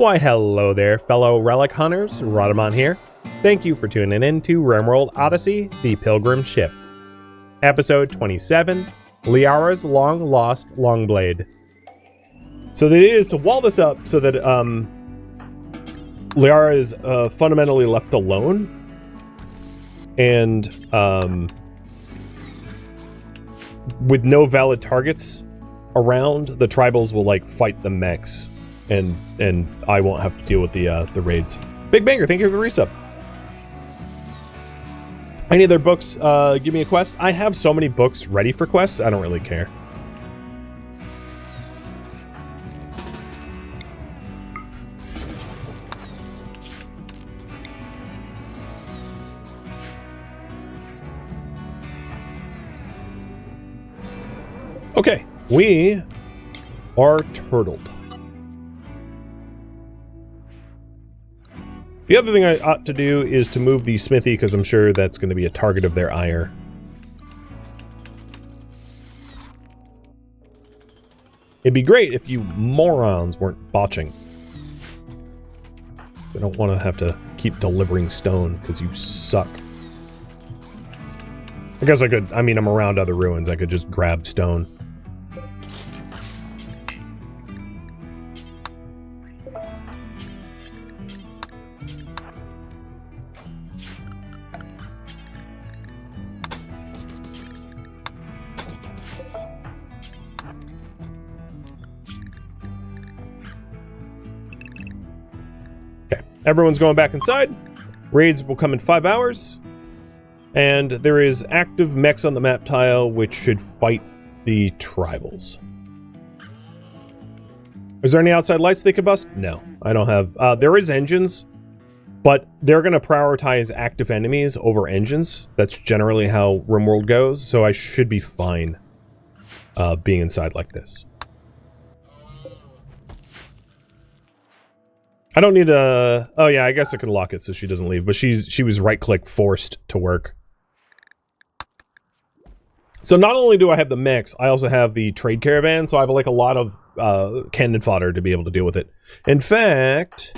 Why hello there, fellow relic hunters, Rhadamant here. Thank you for tuning in to RimWorld Odyssey, the Pilgrim ship. Episode 27, Liara's long-lost Longblade. So the idea is to wall this up so that Liara is fundamentally left alone. And with no valid targets around, the tribals will like fight the mechs. And I won't have to deal with the raids. Big Banger, thank you for the resub. Any other books give me a quest? I have so many books ready for quests, I don't really care. Okay, we are turtled. The other thing I ought to do is to move the smithy, because I'm sure that's going to be a target of their ire. It'd be great if you morons weren't botching. I don't want to have to keep delivering stone, because you suck. I guess I could, I mean, I'm around other ruins, I could just grab stone. Everyone's going back inside. Raids will come in 5 hours. And there is active mechs on the map tile, which should fight the tribals. Is there any outside lights they could bust? No, I don't have. There is engines, but they're going to prioritize active enemies over engines. That's generally how RimWorld goes, so I should be fine being inside like this. I don't need a... Oh yeah, I guess I can lock it so she doesn't leave, but she was right-click forced to work. So not only do I have the mechs, I also have the trade caravan, so I have like a lot of cannon fodder to be able to deal with it. In fact,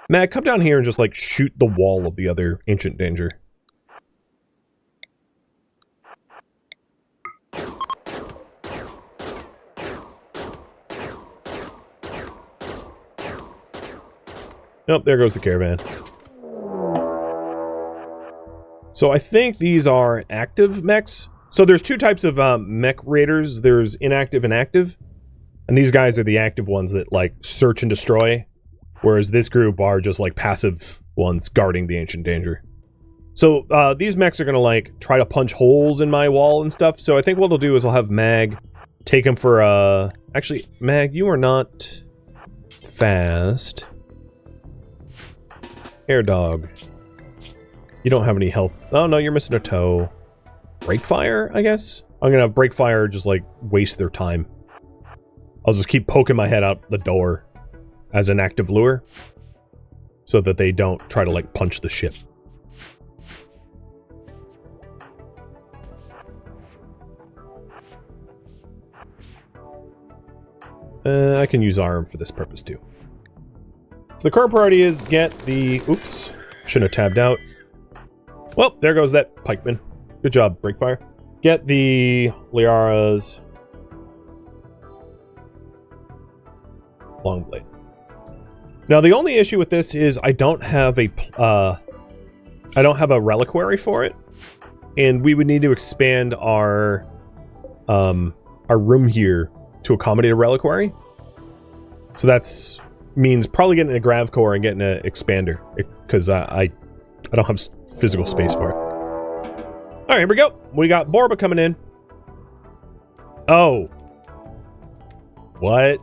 Matt, come down here and just like shoot the wall of the other ancient danger. Nope, there goes the caravan. So I think these are active mechs. So there's two types of mech raiders. There's inactive and active. And these guys are the active ones that like search and destroy. Whereas this group are just like passive ones guarding the ancient danger. So these mechs are going to like try to punch holes in my wall and stuff. So I think what I'll do is I'll have Mag take them for... Actually, Mag, you are not fast. Air dog. You don't have any health. Oh no, you're missing a toe. Breakfire, I guess? I'm gonna have Breakfire just like waste their time. I'll just keep poking my head out the door as an active lure so that they don't try to like punch the ship. I can use arm for this purpose too. So the current priority is get the... Oops. Shouldn't have tabbed out. Well, there goes that pikeman. Good job, Breakfire. Get the Liara's Longblade. Now, the only issue with this is I don't have a reliquary for it. And we would need to expand our room here to accommodate a reliquary. So that's... means probably getting a grav core and getting an expander, because I don't have physical space for it. All right, here we go. We got Borba coming in. Oh. What?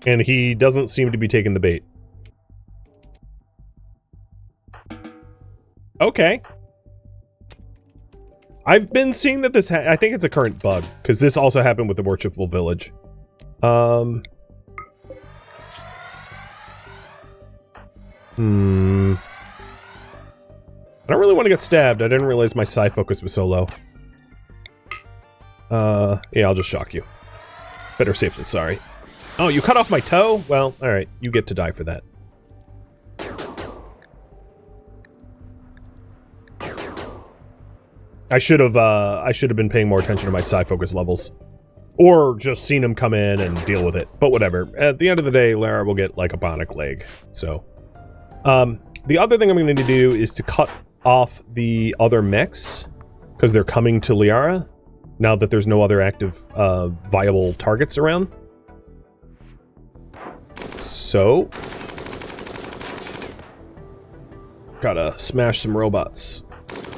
And he doesn't seem to be taking the bait. Okay. I've been seeing that this... I think it's a current bug, because this also happened with the Worshipful Village. I don't really want to get stabbed. I didn't realize my psi focus was so low. Yeah, I'll just shock you. Better safe than sorry. Oh, you cut off my toe? Well, alright, you get to die for that. I should have been paying more attention to my psi focus levels. Or just seen him come in and deal with it. But whatever. At the end of the day, Liara will get, like, a bionic leg. So, the other thing I'm going to do is to cut off the other mechs, because they're coming to Liara, now that there's no other active, viable targets around. So, gotta smash some robots.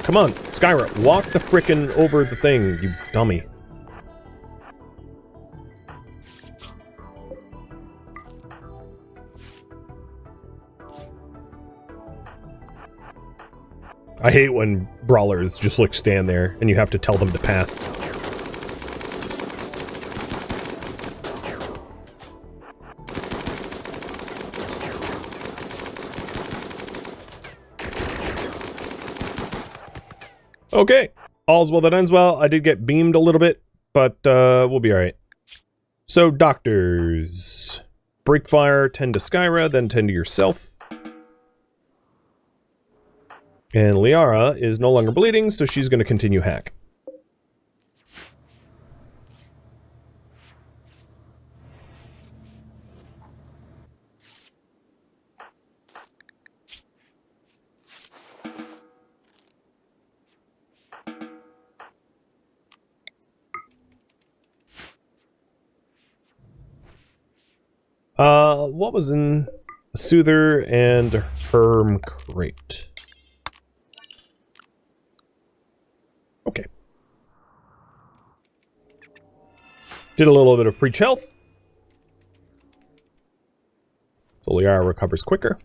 Come on, Skyra, walk the frickin' over the thing, you dummy. I hate when brawlers just, like, stand there and you have to tell them the path. Okay, all's well that ends well. I did get beamed a little bit, but we'll be alright. So, doctors. Break fire, tend to Skyra, then tend to yourself. And Liara is no longer bleeding, so she's going to continue hack. What was in a Soother and Herm Crate? Okay. Did a little bit of breach health. So Liara recovers quicker.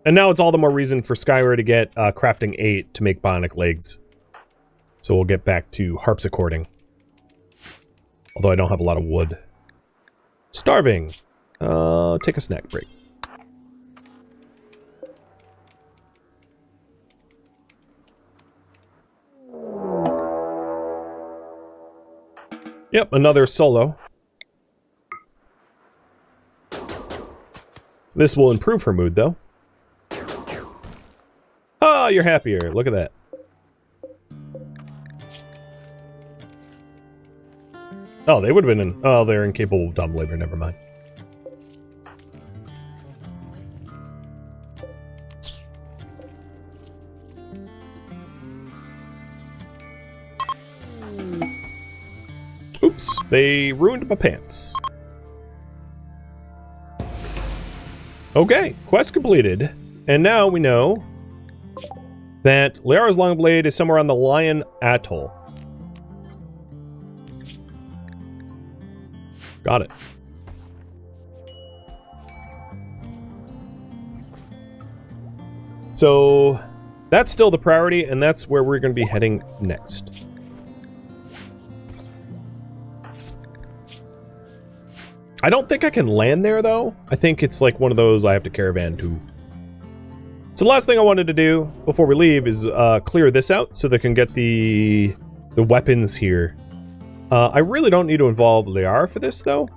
And now it's all the more reason for Skyra to get crafting 8 to make bionic legs. So we'll get back to harpsichording. Although I don't have a lot of wood. Starving. Take a snack break. Yep, another solo. This will improve her mood, though. Ah, you're happier. Look at that. Oh, they would have been in... Oh, they're incapable of dumb labor. Never mind. Oops, they ruined my pants. Okay, quest completed. And now we know that Liara's Longblade is somewhere on the Lion Atoll. Got it. So, that's still the priority, and that's where we're going to be heading next. I don't think I can land there, though. I think it's like one of those I have to caravan to. So the last thing I wanted to do before we leave is clear this out so they can get the weapons here. I really don't need to involve Liara for this, though.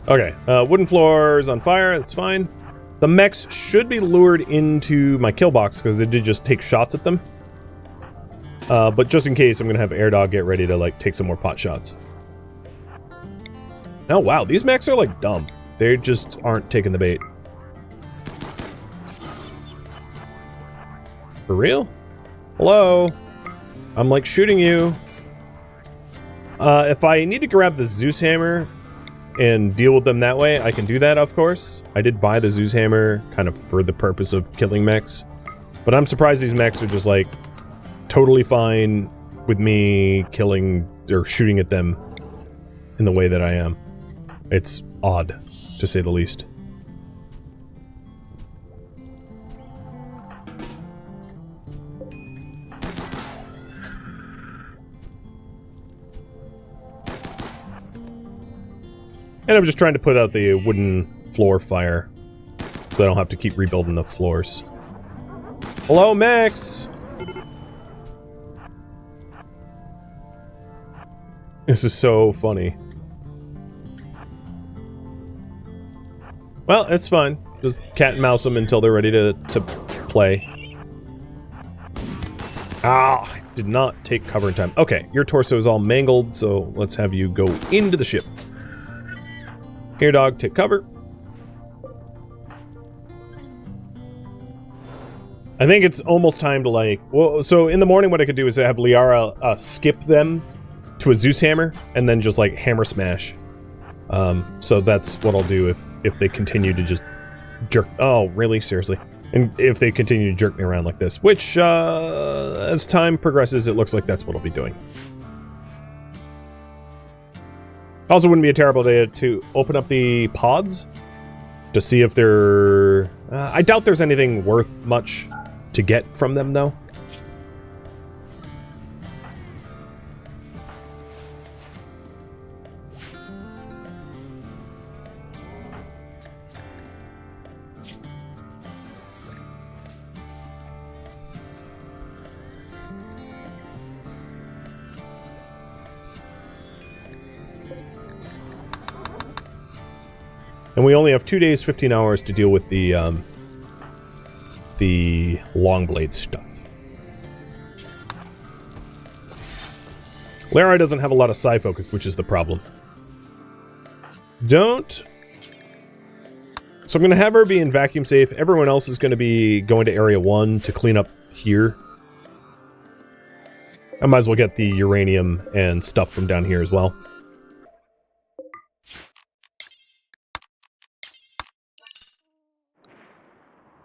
Okay, wooden floor is on fire, that's fine. The mechs should be lured into my kill box because they did just take shots at them. But just in case, I'm going to have Air Dog get ready to, like, take some more pot shots. Oh, wow, these mechs are, like, dumb. They just aren't taking the bait. For real? Hello? I'm, like, shooting you. If I need to grab the Zeus Hammer and deal with them that way, I can do that, of course. I did buy the Zeus Hammer kind of for the purpose of killing mechs. But I'm surprised these mechs are just, like, totally fine with me killing or shooting at them in the way that I am. It's odd, to say the least. And I'm just trying to put out the wooden floor fire so I don't have to keep rebuilding the floors. Hello, Max! This is so funny. Well, it's fine. Just cat and mouse them until they're ready to play. Ah, I did not take cover in time. Okay, your torso is all mangled, so let's have you go into the ship. Here, dog, take cover. I think it's almost time to, like... Well, so in the morning what I could do is have Liara skip them to a Zeus hammer, and then just, like, hammer smash. So that's what I'll do if they continue to just jerk... Oh, really? Seriously? And if they continue to jerk me around like this, which, as time progresses, it looks like that's what I'll be doing. Also, wouldn't be a terrible idea to open up the pods to see if they're... I doubt there's anything worth much to get from them, though. And we only have 2 days, 15 hours to deal with the Longblade stuff. Liara doesn't have a lot of psi focus, which is the problem. So I'm going to have her be in vacuum safe. Everyone else is going to be going to Area 1 to clean up here. I might as well get the uranium and stuff from down here as well.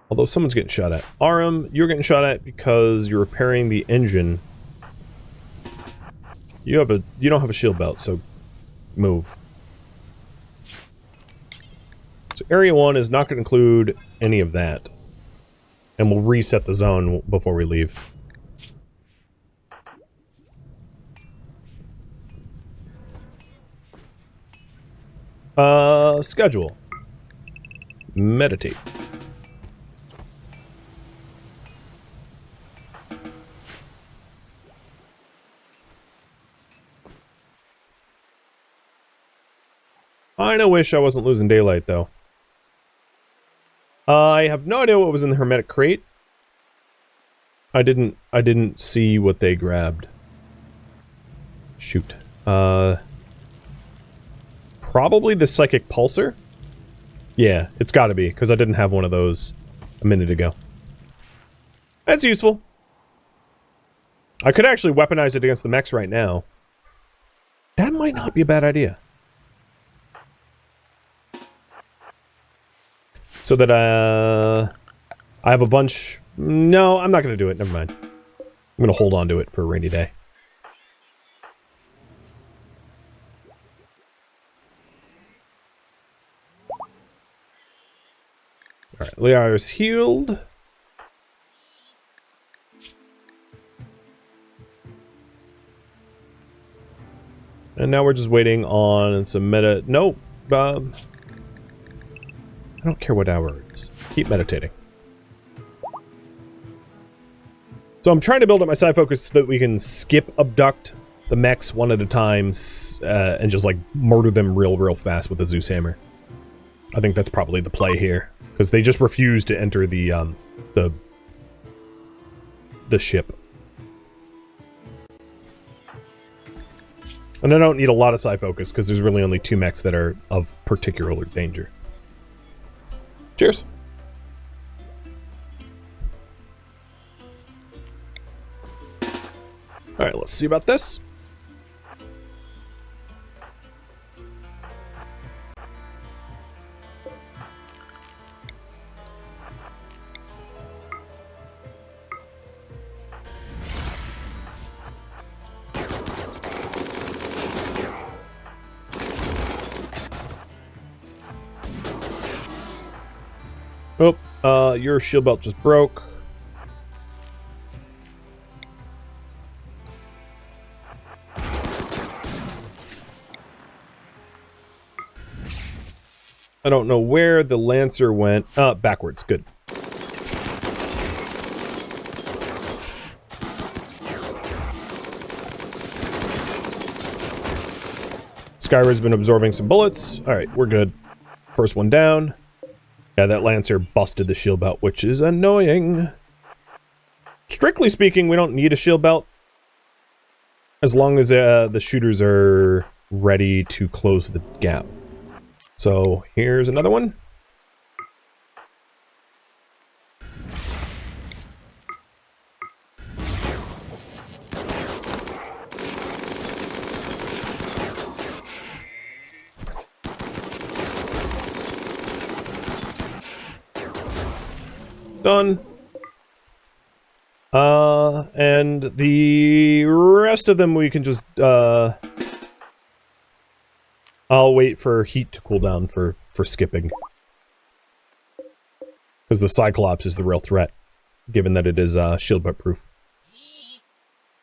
Although someone's getting shot at. Aram, you're getting shot at because you're repairing the engine. You don't have a shield belt, so move. So Area 1 is not going to include any of that. And we'll reset the zone before we leave. Schedule. Meditate. I wish I wasn't losing daylight, though. I have no idea what was in the hermetic crate. I didn't see what they grabbed. Shoot. Probably the psychic pulsar? Yeah, it's gotta be, because I didn't have one of those a minute ago. That's useful. I could actually weaponize it against the mechs right now. That might not be a bad idea. So that, I have a bunch... No, I'm not going to do it. Never mind. I'm going to hold on to it for a rainy day. Alright, Liara's healed. And now we're just waiting on some meta... Nope. I don't care what hour it is. Keep meditating. So I'm trying to build up my psi focus so that we can skip abduct the mechs one at a time and just like murder them real fast with the Zeus hammer. I think that's probably the play here, because they just refuse to enter the ship. And I don't need a lot of psi focus because there's really only 2 mechs that are of particular danger. Cheers. Alright, let's see about this. Oh, your shield belt just broke. I don't know where the Lancer went. Backwards. Good. Skyra's been absorbing some bullets. Alright, we're good. First one down. Yeah, that Lancer busted the shield belt, which is annoying. Strictly speaking, we don't need a shield belt. As long as the shooters are ready to close the gap. So, here's another one. Done. And the rest of them we can just, I'll wait for heat to cool down for skipping. Because the Cyclops is the real threat, given that it is, shield belt proof.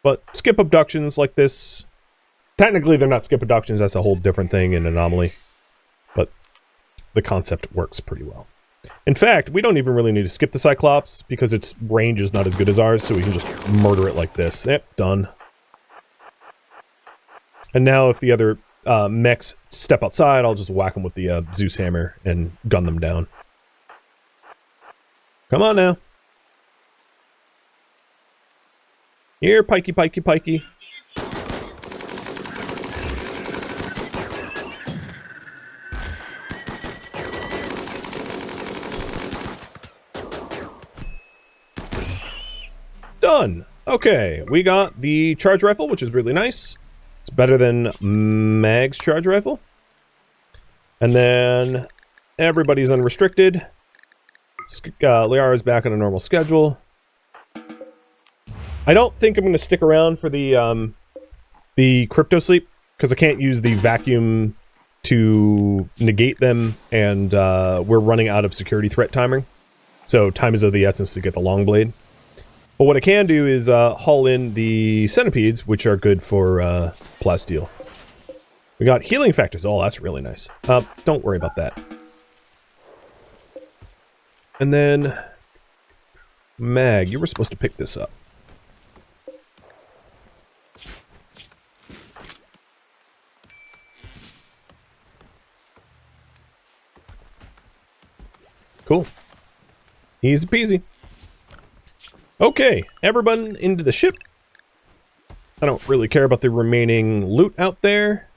But skip abductions like this, technically they're not skip abductions, that's a whole different thing in Anomaly. But the concept works pretty well. In fact, we don't even really need to skip the Cyclops, because its range is not as good as ours, so we can just murder it like this. Yep, done. And now if the other mechs step outside, I'll just whack them with the Zeus hammer and gun them down. Come on now. Here, pikey, pikey, pikey. Done! Okay, we got the charge rifle, which is really nice. It's better than Mag's charge rifle. And then everybody's unrestricted. Liara's back on a normal schedule. I don't think I'm going to stick around for the crypto sleep, because I can't use the vacuum to negate them, and we're running out of security threat timing. So time is of the essence to get the Longblade. But what I can do is haul in the centipedes, which are good for plasteel. We got healing factors. Oh, that's really nice. Don't worry about that. And then Mag, you were supposed to pick this up. Cool. Easy peasy. Okay, everyone into the ship. I don't really care about the remaining loot out there.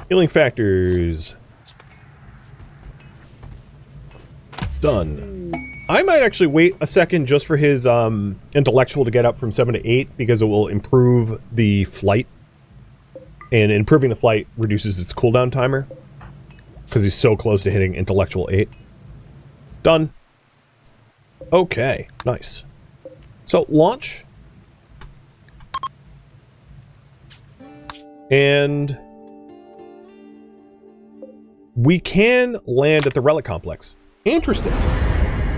Healing factors. Done. I might actually wait a second just for his intellectual to get up from 7 to 8, because it will improve the flight. And improving the flight reduces its cooldown timer, because he's so close to hitting intellectual 8. Done. Okay, nice. So, launch. And we can land at the relic complex. Interesting.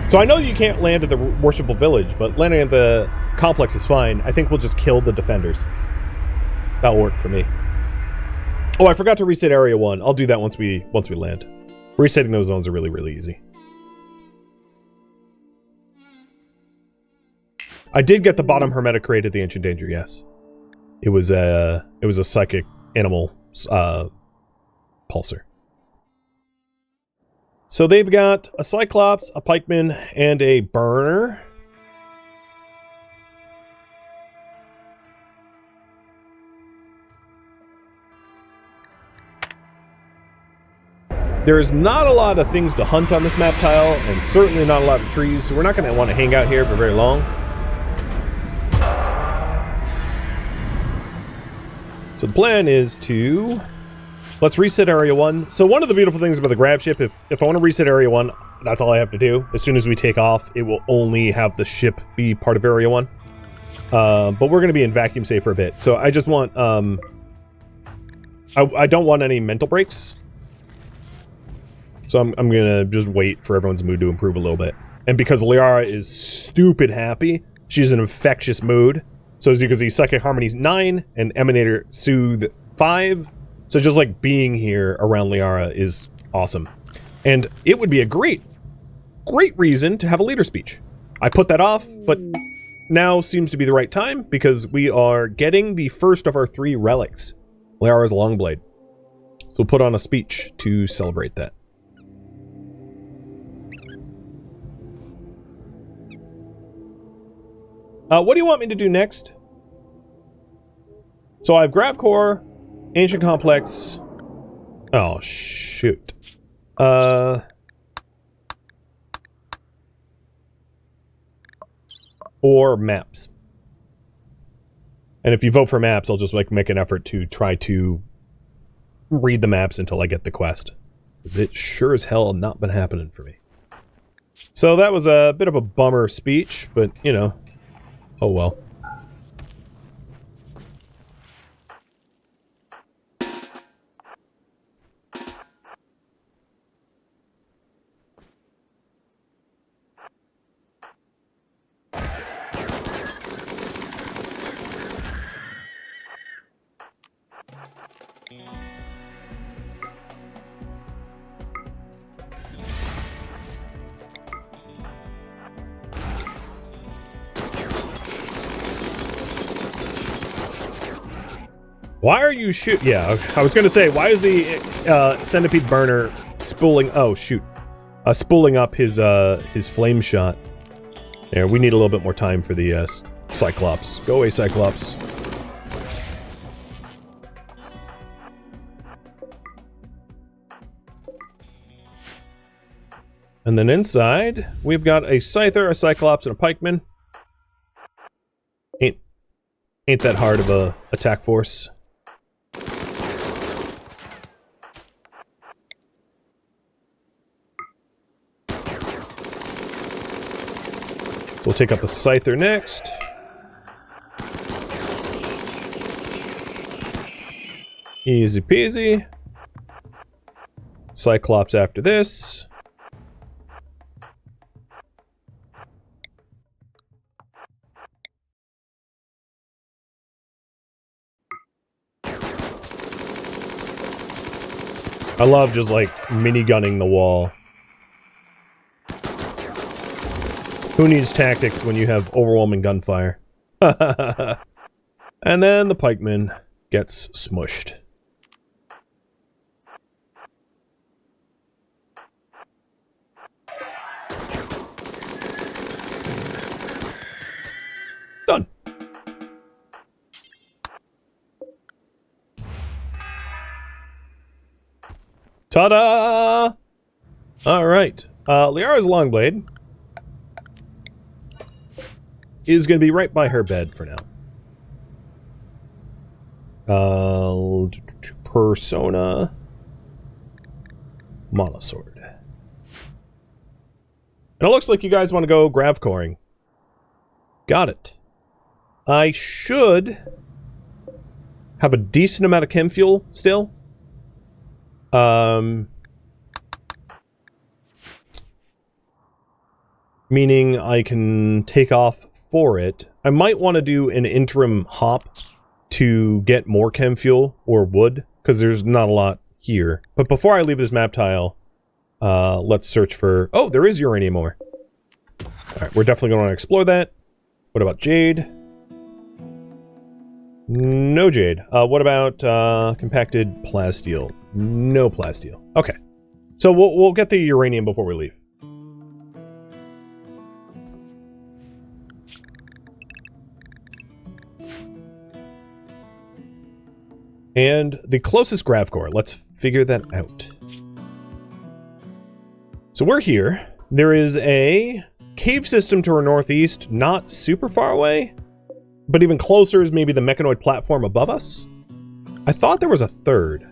So I know you can't land at the worshipful village, but landing at the complex is fine. I think we'll just kill the defenders. That'll work for me. Oh, I forgot to reset area 1. I'll do that once we land. Resetting those zones are really, really easy. I did get the bottom hermetic crate at the Ancient Danger, yes. It was a psychic animal pulsar. So they've got a Cyclops, a Pikeman, and a Burner. There's not a lot of things to hunt on this map tile, and certainly not a lot of trees, so we're not going to want to hang out here for very long. So the plan is to... let's reset Area 1. So one of the beautiful things about the grav ship, if I want to reset Area 1, that's all I have to do. As soon as we take off, it will only have the ship be part of Area 1. But we're going to be in vacuum safe for a bit. So I just want... I don't want any mental breaks. So I'm gonna just wait for everyone's mood to improve a little bit. And because Liara is stupid happy, she's in an infectious mood. So as you can see, Psychic Harmony's 9 and Emanator Soothe 5. So just like being here around Liara is awesome. And it would be a great reason to have a leader speech. I put that off, but now seems to be the right time because we are getting the first of our 3 relics. Liara's Longblade. So we'll put on a speech to celebrate that. What do you want me to do next? So I have Gravcore, Ancient Complex. Oh, shoot. Or maps. And if you vote for maps, I'll just like make an effort to try to read the maps until I get the quest. Because it sure as hell not been happening for me. So that was a bit of a bummer speech, but you know. Oh well. Why are you Yeah, I was gonna say, why is the centipede burner spooling? Oh shoot, spooling up his flame shot. Yeah, we need a little bit more time for the Cyclops. Go away, Cyclops. And then inside, we've got a Scyther, a Cyclops, and a Pikeman. Ain't that hard of a attack force. We'll take out the Scyther next. Easy peasy. Cyclops after this. I love just like minigunning the wall. Who needs tactics when you have overwhelming gunfire? And then the pikeman gets smushed. Done. Ta-da! Alright. Liara's Longblade is going to be right by her bed for now. Persona Monosword. And it looks like you guys want to go Gravcoring. Got it. I should have a decent amount of chem fuel still. Meaning I can take off for it. I might want to do an interim hop to get more chem fuel or wood, because there's not a lot here. But before I leave this map tile, let's search for... Oh, there is uranium ore. Alright, we're definitely going to want to explore that. What about jade? No jade. What about compacted plasteel? No plasteel. Okay. So we'll get the uranium before we leave. And the closest Gravcore, let's figure that out. So we're here. There is a cave system to our northeast, not super far away, but even closer is maybe the mechanoid platform above us. I thought there was a third.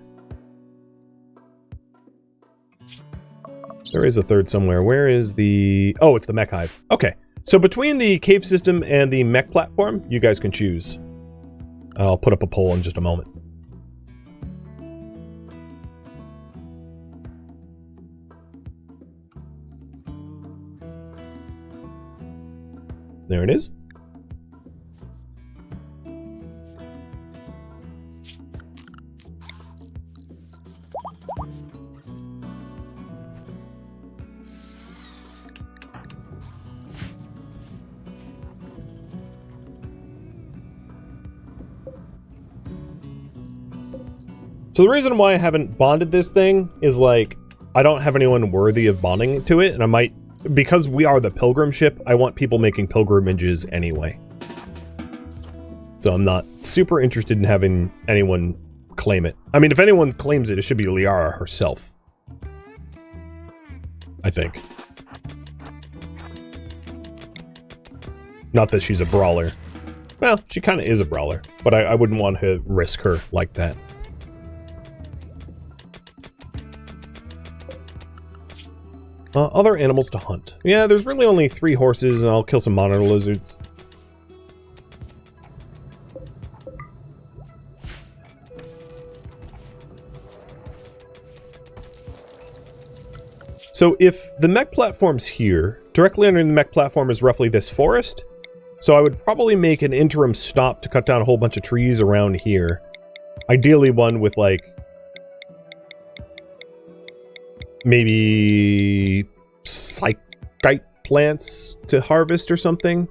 There is a third somewhere. Where is the... Oh, it's the mech hive. Okay. So between the cave system and the mech platform, you guys can choose. I'll put up a poll in just a moment. There it is. So the reason why I haven't bonded this thing is, like, I don't have anyone worthy of bonding to it, and I might, because we are the Pilgrim ship, I want people making pilgrimages anyway. So I'm not super interested in having anyone claim it. I mean, if anyone claims it, it should be Liara herself. I think. Not that she's a brawler. Well, she kind of is a brawler, but I wouldn't want to risk her like that. Other animals to hunt. Yeah, there's really only 3 horses, and I'll kill some monitor lizards. So if the mech platform's here, directly under the mech platform is roughly this forest. So I would probably make an interim stop to cut down a whole bunch of trees around here. Ideally one with, like, maybe psychite plants to harvest or something.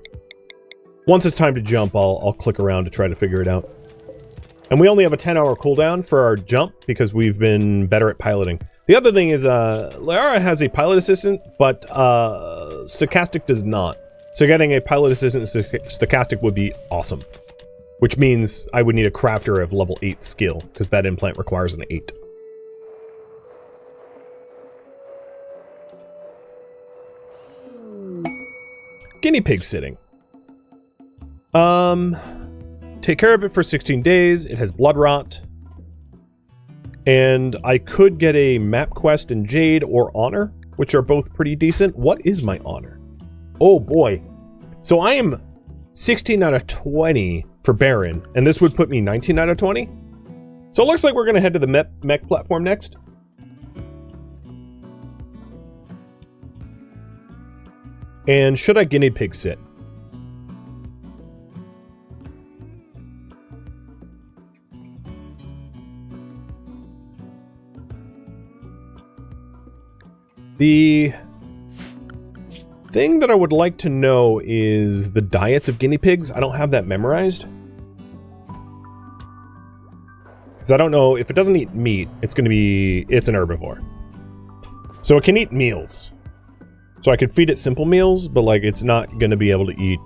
Once it's time to jump, I'll click around to try to figure it out. And we only have a 10-hour cooldown for our jump because we've been better at piloting. The other thing is, Liara has a pilot assistant, but Stochastic does not. So getting a pilot assistant Stochastic would be awesome. Which means I would need a crafter of level 8 skill, because that implant requires an 8. Guinea pig sitting. Take care of it for 16 days. It has blood rot. And I could get a map quest in Jade or Honor, which are both pretty decent. What is my Honor? Oh boy. So I am 16 out of 20 for Baron, and this would put me 19 out of 20. So it looks like we're going to head to the mech platform next. And should I guinea pig sit? The thing that I would like to know is the diets of guinea pigs. I don't have that memorized. Because I don't know, if it doesn't eat meat, it's an herbivore. So it can eat meals. So I could feed it simple meals, but, like, it's not going to be able to eat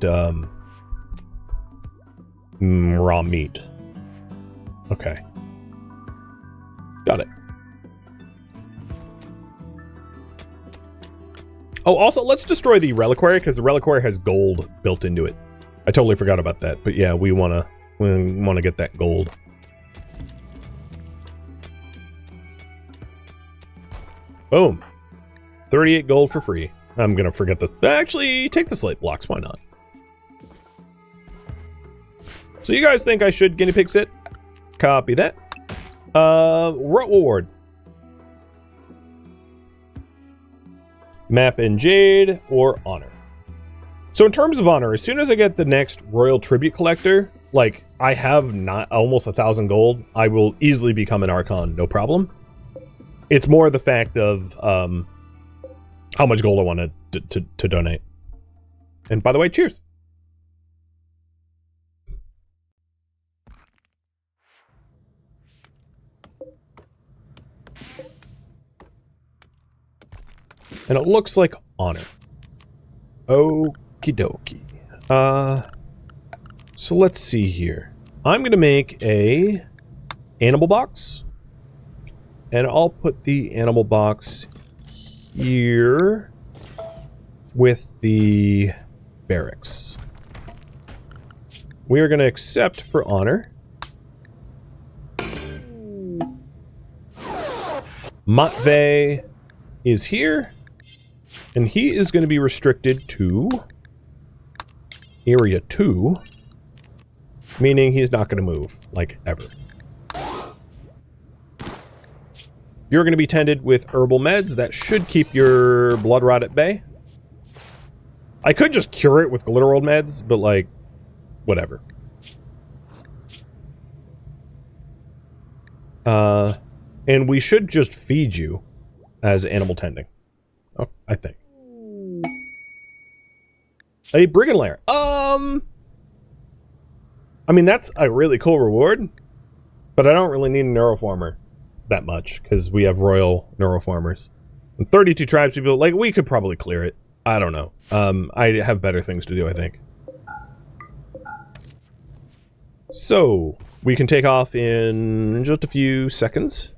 raw meat. Okay. Got it. Oh, also, let's destroy the reliquary, because the reliquary has gold built into it. I totally forgot about that, but yeah, we wanna get that gold. Boom. 38 gold for free. I'm gonna forget this. Actually, take the slate blocks, why not? So you guys think I should guinea pig sit? Copy that. Reward. Map in Jade or Honor. So in terms of Honor, as soon as I get the next Royal Tribute Collector, like, I have not almost 1,000 gold, I will easily become an Archon, no problem. It's more the fact of how much gold I want to donate. And by the way, cheers. And it looks like Honor. Okie dokie. So let's see here. I'm going to make a animal box. And I'll put the animal box here with the barracks. We are going to accept for Honor. Matvey is here. And he is going to be restricted to Area 2, meaning he's not going to move, like, ever. You're going to be tended with herbal meds that should keep your blood rot at bay. I could just cure it with Glitterworld meds, but, like, whatever. And we should just feed you as animal tending. Oh, I think. A brigand lair. I mean, that's a really cool reward, but I don't really need a neurofarmer that much, because we have royal neurofarmers. And 32 tribes people, like, we could probably clear it. I don't know. I have better things to do, I think. So, we can take off in just a few seconds.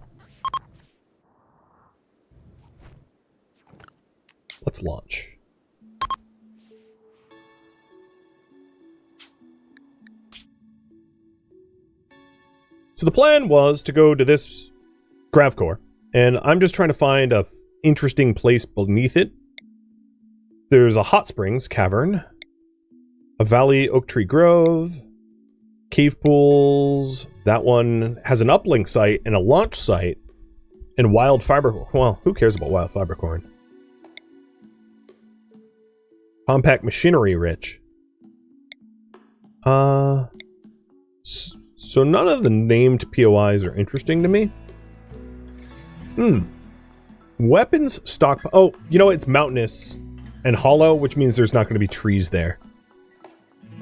Let's launch. So the plan was to go to this grav core, and I'm just trying to find a interesting place beneath it. There's a hot springs cavern, a valley oak tree grove, cave pools. That one has an uplink site and a launch site, and wild fiber. Well, who cares about wild fiber corn? Compact machinery rich. So none of the named POIs are interesting to me. Weapons stock. Oh, you know, it's mountainous and hollow, which means there's not going to be trees there.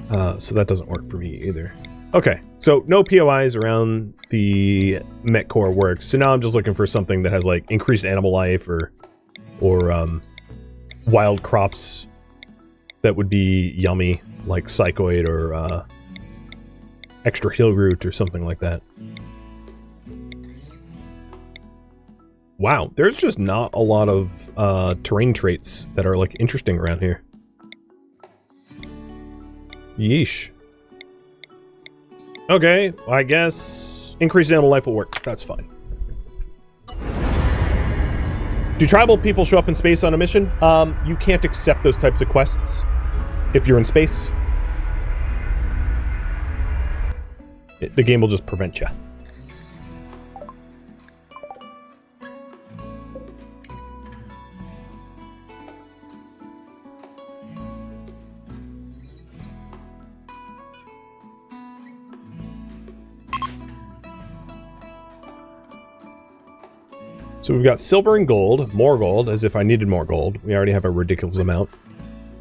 So that doesn't work for me either. Okay, so no POIs around the Met Core works. So now I'm just looking for something that has, like, increased animal life or wild crops that would be yummy, like psychoid or extra hill root or something like that. Wow, there's just not a lot of terrain traits that are, like, interesting around here. Yeesh. Okay, I guess increased animal life will work. That's fine. Do tribal people show up in space on a mission? You can't accept those types of quests if you're in space. The game will just prevent you. So we've got silver and gold, more gold, as if I needed more gold. We already have a ridiculous amount.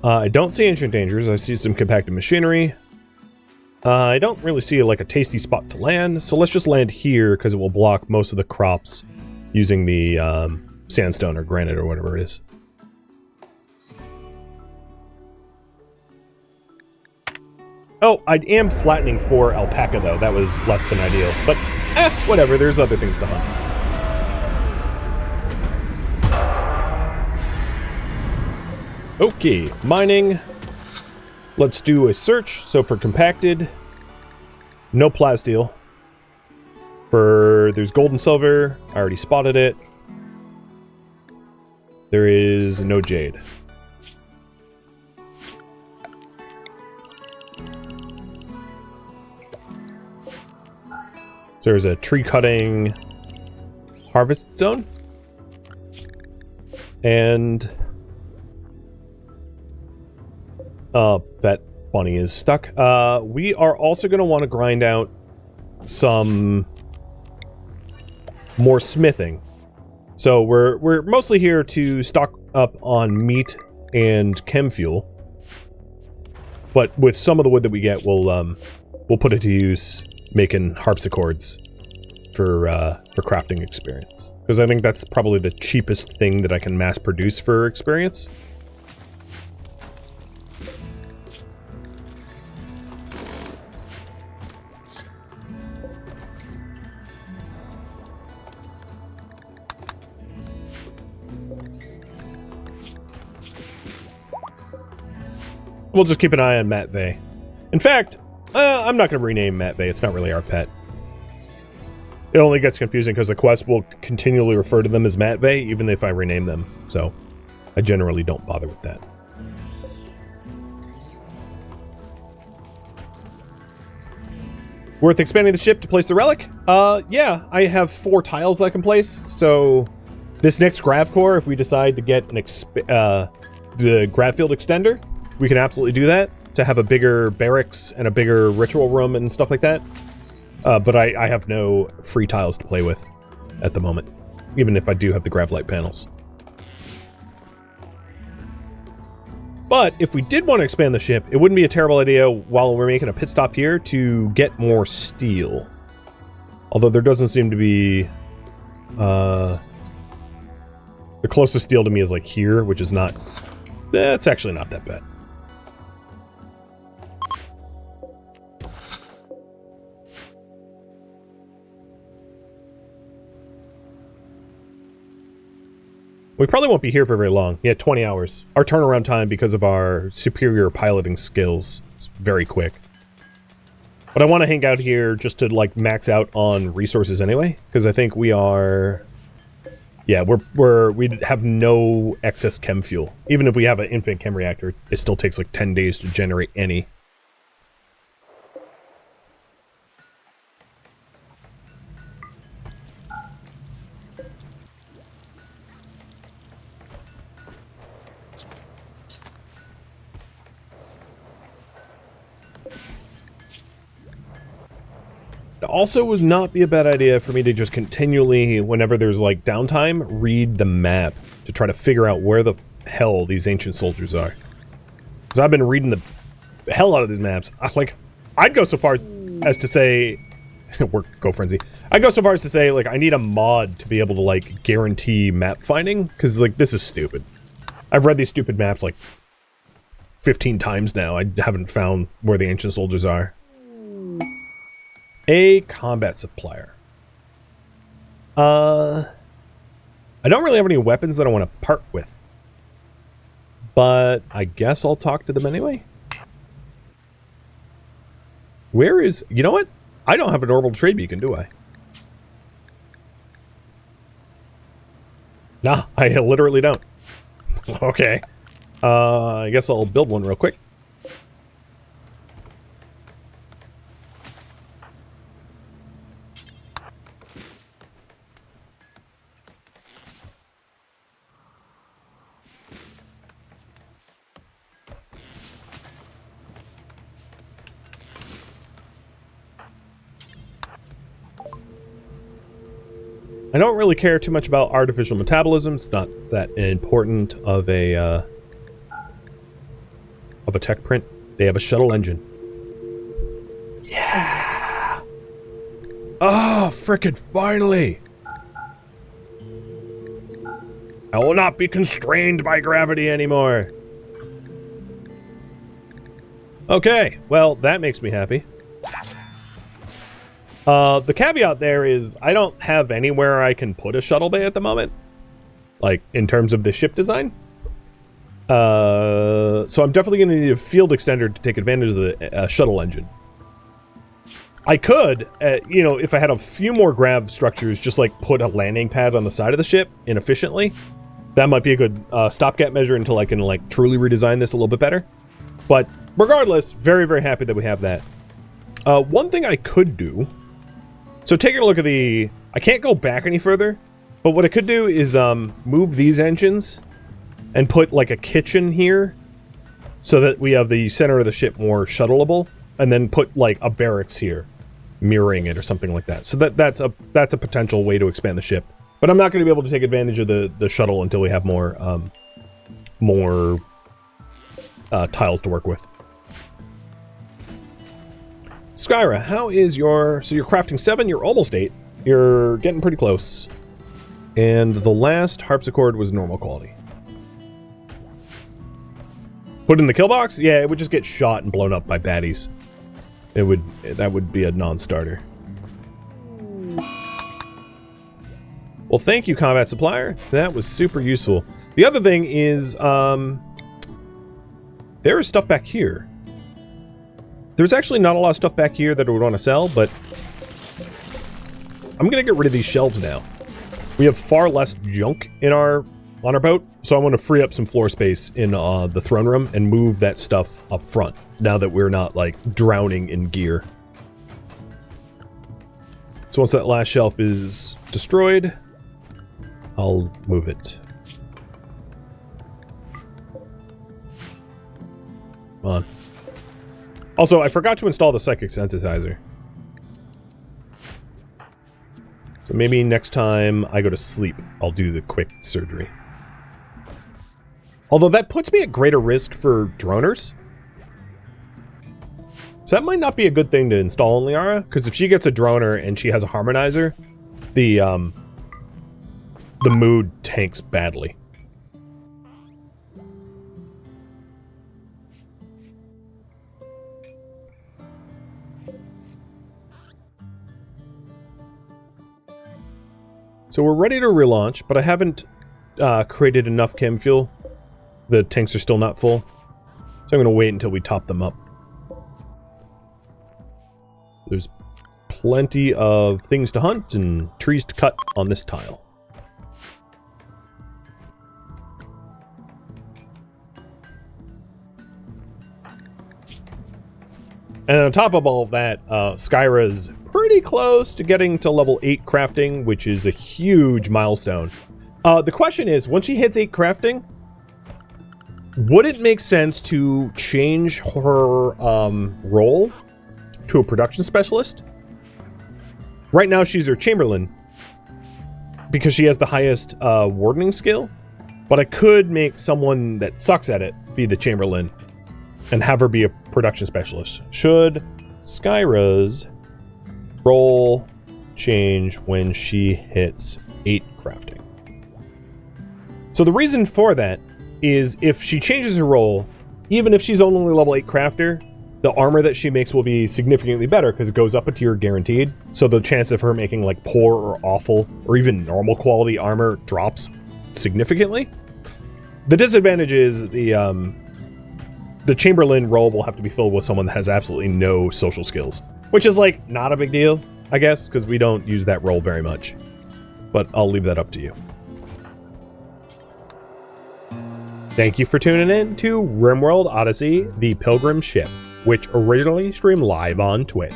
I don't see ancient dangers. I see some compacted machinery. I don't really see, like, a tasty spot to land, so let's just land here because it will block most of the crops using the sandstone or granite or whatever it is. Oh, I am flattening for alpaca, though. That was less than ideal. But, whatever. There's other things to hunt. Okay, mining. Let's do a search. So for compacted, no plasteel. There's gold and silver. I already spotted it. There is no jade. So there's a tree cutting harvest zone. And that bunny is stuck. We are also going to want to grind out some more smithing. So we're mostly here to stock up on meat and chem fuel. But with some of the wood that we get, we'll put it to use making harpsichords for crafting experience. Because I think that's probably the cheapest thing that I can mass produce for experience. We'll just keep an eye on Matt Vey. In fact, I'm not going to rename Matt Vey. It's not really our pet. It only gets confusing because the quest will continually refer to them as Matt Vey, even if I rename them. So, I generally don't bother with that. Worth expanding the ship to place the relic? Yeah, I have 4 tiles that I can place. So, this next grav core, if we decide to get an the grav field extender, we can absolutely do that to have a bigger barracks and a bigger ritual room and stuff like that. But I have no free tiles to play with at the moment, even if I do have the Gravlite panels. But if we did want to expand the ship, it wouldn't be a terrible idea while we're making a pit stop here to get more steel. Although there doesn't seem to be... the closest steel to me is like here, which is not... That's actually not that bad. We probably won't be here for very long. Yeah, 20 hours. Our turnaround time, because of our superior piloting skills, is very quick. But I want to hang out here just to, like, max out on resources anyway, because I think we are... Yeah, we have no excess chem fuel. Even if we have an infinite chem reactor, it still takes, like, 10 days to generate any. It also would not be a bad idea for me to just continually, whenever there's like downtime, read the map to try to figure out where the hell these ancient soldiers are. Because I've been reading the hell out of these maps. I'd go so far as to say, go frenzy. I'd go so far as to say, like, I need a mod to be able to like guarantee map finding, because like this is stupid. I've read these stupid maps like 15 times now. I haven't found where the ancient soldiers are. A combat supplier. I don't really have any weapons that I want to part with. But I guess I'll talk to them anyway. Where is... You know what? I don't have an orbital trade beacon, do I? Nah, I literally don't. Okay. I guess I'll build one real quick. I don't really care too much about artificial metabolism. It's not that important of a tech print. They have a shuttle engine. Yeah! Oh, frickin' finally! I will not be constrained by gravity anymore. Okay, well, that makes me happy. The caveat there is I don't have anywhere I can put a shuttle bay at the moment. Like, in terms of the ship design. So I'm definitely going to need a field extender to take advantage of the shuttle engine. I could, you know, if I had a few more grav structures, just like put a landing pad on the side of the ship inefficiently. That might be a good stopgap measure until I can like truly redesign this a little bit better. But regardless, very, very happy that we have that. One thing I could do... So taking a look at the... I can't go back any further, but what I could do is move these engines and put like a kitchen here so that we have the center of the ship more shuttleable, and then put like a barracks here, mirroring it or something like that. So that's a potential way to expand the ship. But I'm not going to be able to take advantage of the shuttle until we have more tiles to work with. Skyra, how is your... So you're crafting 7, you're almost 8. You're getting pretty close. And the last harpsichord was normal quality. Put in the kill box? Yeah, it would just get shot and blown up by baddies. That would be a non-starter. Well, thank you, combat supplier. That was super useful. The other thing is, there is stuff back here. There's actually not a lot of stuff back here that I would want to sell, but I'm going to get rid of these shelves now. We have far less junk on our boat, so I want to free up some floor space in the throne room and move that stuff up front, now that we're not, like, drowning in gear. So once that last shelf is destroyed, I'll move it. on. Also, I forgot to install the psychic synthesizer. So maybe next time I go to sleep, I'll do the quick surgery. Although that puts me at greater risk for droners. So that might not be a good thing to install in Liara, because if she gets a droner and she has a harmonizer, the mood tanks badly. So we're ready to relaunch, but I haven't created enough chem fuel. The tanks are still not full, so I'm going to wait until we top them up. There's plenty of things to hunt and trees to cut on this tile. And on top of all of that, Skyra's pretty close to getting to level 8 crafting, which is a huge milestone. The question is, once she hits 8 crafting, would it make sense to change her role to a production specialist? Right now she's her Chamberlain because she has the highest wardening skill, but I could make someone that sucks at it be the Chamberlain and have her be a production specialist. Should Skyra's role change when she hits 8 crafting? So the reason for that is if she changes her role, even if she's only level 8 crafter, the armor that she makes will be significantly better because it goes up a tier guaranteed. So the chance of her making like poor or awful or even normal quality armor drops significantly. The disadvantage is the Chamberlain role will have to be filled with someone that has absolutely no social skills, which is like not a big deal, I guess, because we don't use that role very much. But I'll leave that up to you. Thank you for tuning in to RimWorld Odyssey, the Pilgrim ship, which originally streamed live on Twitch.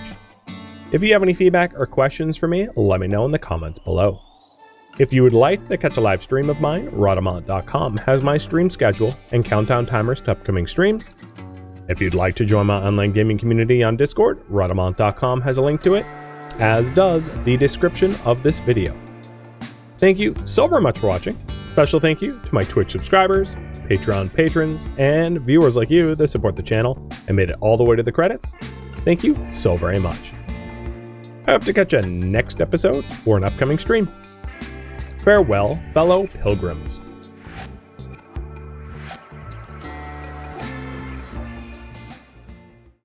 If you have any feedback or questions for me, let me know in the comments below. If you would like to catch a live stream of mine, Rhadamant.com has my stream schedule and countdown timers to upcoming streams. If you'd like to join my online gaming community on Discord, Rhadamant.com has a link to it, as does the description of this video. Thank you so very much for watching. Special thank you to my Twitch subscribers, Patreon patrons, and viewers like you that support the channel and made it all the way to the credits. Thank you so very much. I hope to catch you next episode or an upcoming stream. Farewell, fellow pilgrims.